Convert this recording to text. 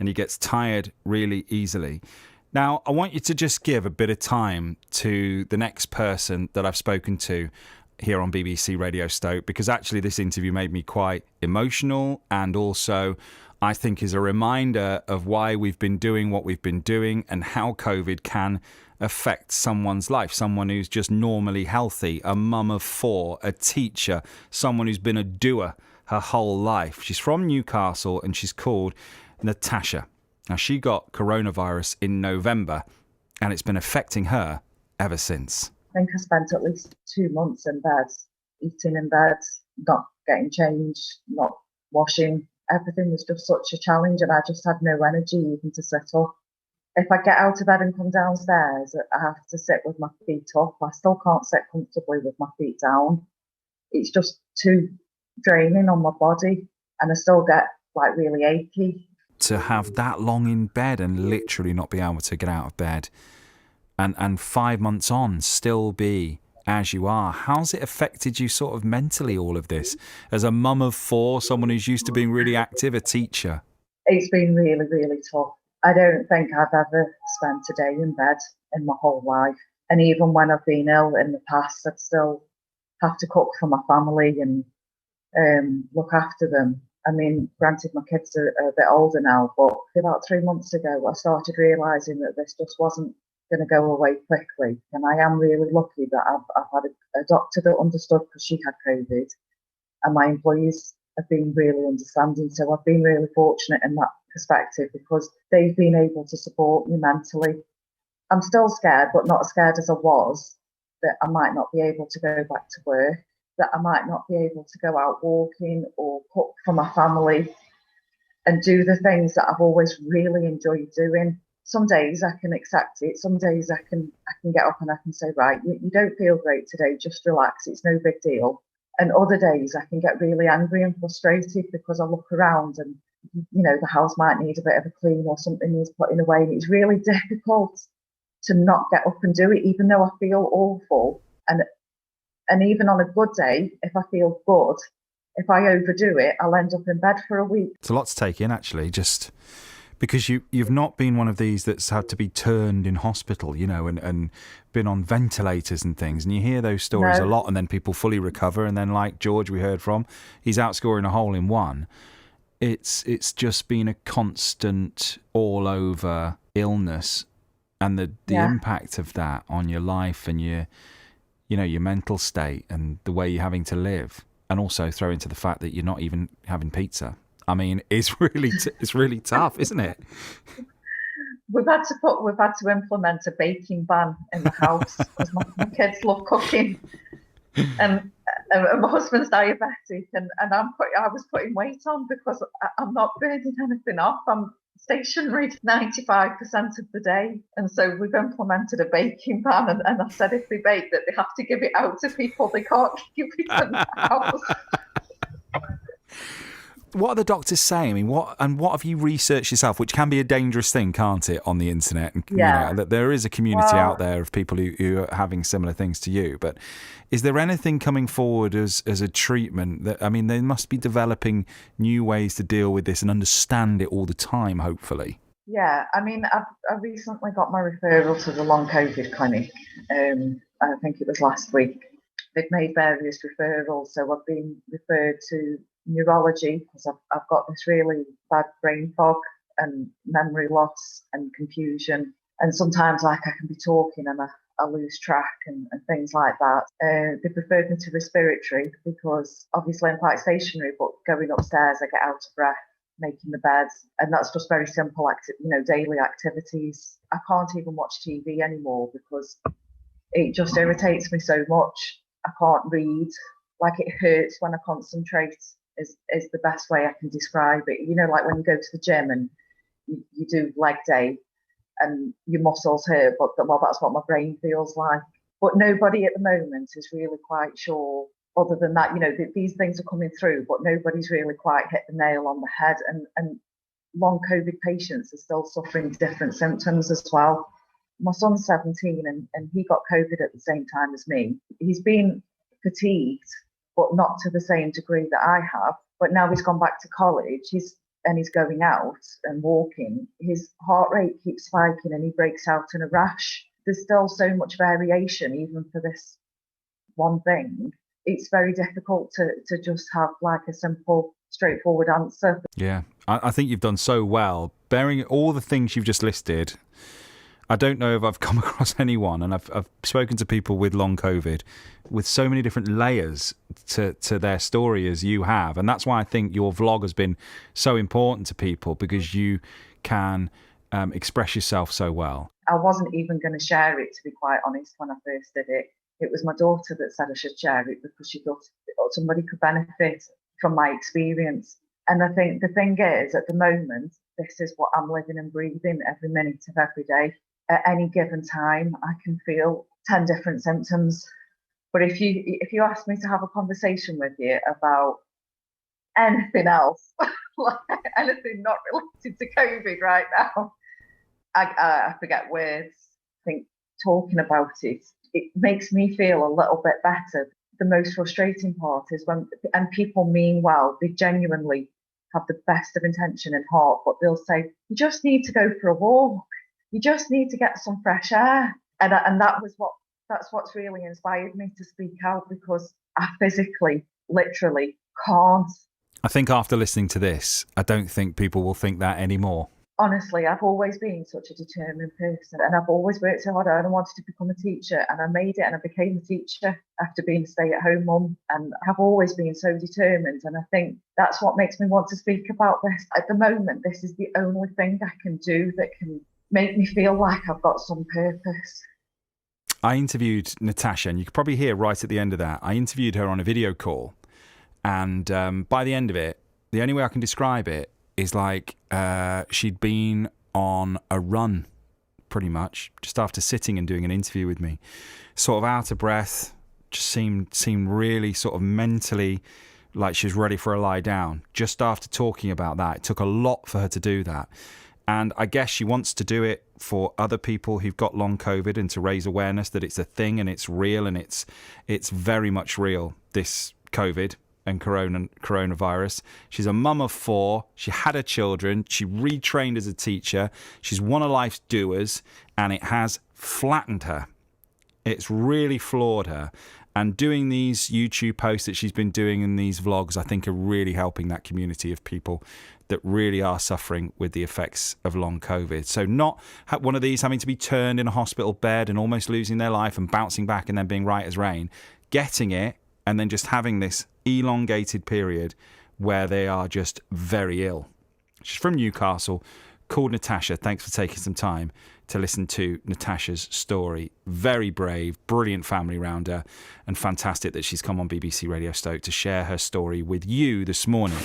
and he gets tired really easily. Now, I want you to just give a bit of time to the next person that I've spoken to here on BBC Radio Stoke, because actually this interview made me quite emotional, and also I think is a reminder of why we've been doing what we've been doing and how COVID can affect someone's life, someone who's just normally healthy, a mum of four, a teacher, someone who's been a doer her whole life. She's from Newcastle and she's called Natasha. Now, she got coronavirus in November and it's been affecting her ever since. I think I spent at least 2 months in bed, eating in bed, not getting changed, not washing. Everything was just such a challenge, and I just had no energy even to sit up. If I get out of bed and come downstairs, I have to sit with my feet up. I still can't sit comfortably with my feet down. It's just too draining on my body, and I still get like really achy. To have that long in bed and literally not be able to get out of bed, and 5 months on still be as you are. How's it affected you sort of mentally, all of this? As a mum of four, someone who's used to being really active, a teacher? It's been really, really tough. I don't think I've ever spent a day in bed in my whole life. And even when I've been ill in the past, I'd still have to cook for my family and look after them. I mean, granted, my kids are a bit older now, but about 3 months ago, I started realising that this just wasn't going to go away quickly. And I am really lucky that I've had a doctor that understood, because she had COVID, and my employees have been really understanding. So I've been really fortunate in that perspective, because they've been able to support me mentally. I'm still scared, but not as scared as I was, that I might not be able to go back to work, that I might not be able to go out walking or cook for my family and do the things that I've always really enjoyed doing. Some days I can accept it. Some days I can get up and I can say, right, you don't feel great today, just relax, it's no big deal. And other days I can get really angry and frustrated because I look around and, you know, the house might need a bit of a clean or something needs putting away. And it's really difficult to not get up and do it, even though I feel awful. And even on a good day, if I feel good, if I overdo it, I'll end up in bed for a week. It's a lot to take in, actually, just because you've not been one of these that's had to be turned in hospital, you know, and been on ventilators and things. And you hear those stories a lot, and then people fully recover. And then, like George we heard from, he's out scoring a hole in one. It's just been a constant all over illness, and the impact of that on your life and your mental state and the way you're having to live. And also throw into the fact that you're not even having pizza. I mean, it's really tough, isn't it? We've had to implement a baking ban in the house because my kids love cooking, and my husband's diabetic, and I was putting weight on because I'm not burning anything off. I'm stationary 95% of the day, and so we've implemented a baking ban. And I said if they bake, that they have to give it out to people. They can't give it in the house. What are the doctors saying? I mean, what have you researched yourself? Which can be a dangerous thing, can't it, on the internet? And, that there is a community out there of people who are having similar things to you. But is there anything coming forward as a treatment? That, I mean, they must be developing new ways to deal with this and understand it all the time, hopefully. Yeah, I mean, I recently got my referral to the long COVID clinic. I think it was last week. They've made various referrals, so I've been referred to neurology because I've got this really bad brain fog and memory loss and confusion, and sometimes I can be talking and I lose track and things like that. They preferred me to respiratory because obviously I'm quite stationary, but going upstairs I get out of breath making the beds, and that's just very simple daily activities. I can't even watch TV anymore because it just irritates me so much. I can't read, like it hurts when I concentrate is the best way I can describe it. You know, like when you go to the gym and you do leg day and your muscles hurt, but that's what my brain feels like. But nobody at the moment is really quite sure, other than that, these things are coming through, but nobody's really quite hit the nail on the head. And long COVID patients are still suffering different symptoms as well. My son's 17 and he got COVID at the same time as me. He's been fatigued, but not to the same degree that I have. But now he's gone back to college. He's and he's going out and walking, his heart rate keeps spiking and he breaks out in a rash. There's still so much variation, even for this one thing. It's very difficult to just have like a simple, straightforward answer. Yeah, I think you've done so well. Bearing all the things you've just listed, I don't know if I've come across anyone, and I've spoken to people with long COVID, with so many different layers to their story as you have. And that's why I think your vlog has been so important to people, because you can express yourself so well. I wasn't even going to share it, to be quite honest, when I first did it. It was my daughter that said I should share it because she thought somebody could benefit from my experience. And I think the thing is, at the moment, this is what I'm living and breathing every minute of every day. At any given time, I can feel 10 different symptoms. But if you ask me to have a conversation with you about anything else, like anything not related to COVID right now, I forget words. I think talking about it makes me feel a little bit better. The most frustrating part is when, and people mean well, they genuinely have the best of intention in heart, but they'll say, you just need to go for a walk. You just need to get some fresh air. And that's what's really inspired me to speak out, because I physically, literally can't. I think after listening to this, I don't think people will think that anymore. Honestly, I've always been such a determined person, and I've always worked so hard, and I wanted to become a teacher, and I made it, and I became a teacher after being a stay-at-home mum, and I've always been so determined, and I think that's what makes me want to speak about this. At the moment, this is the only thing I can do that can make me feel like I've got some purpose. I interviewed Natasha, and you could probably hear right at the end of that, I interviewed her on a video call, and by the end of it, the only way I can describe it is like she'd been on a run, pretty much, just after sitting and doing an interview with me. Sort of out of breath, just seemed really sort of mentally like she was ready for a lie down. Just after talking about that, it took a lot for her to do that. And I guess she wants to do it for other people who've got long COVID, and to raise awareness that it's a thing and it's real, and it's very much real, this COVID and coronavirus. She's a mum of 4. She had her children. She retrained as a teacher. She's one of life's doers, and it has flattened her. It's really floored her. And doing these YouTube posts that she's been doing in these vlogs, I think, are really helping that community of people that really are suffering with the effects of long COVID. So not one of these having to be turned in a hospital bed and almost losing their life and bouncing back and then being right as rain, getting it and then just having this elongated period where they are just very ill. She's from Newcastle, called Natasha. Thanks for taking some time to listen to Natasha's story. Very brave, brilliant family around her, and fantastic that she's come on BBC Radio Stoke to share her story with you this morning.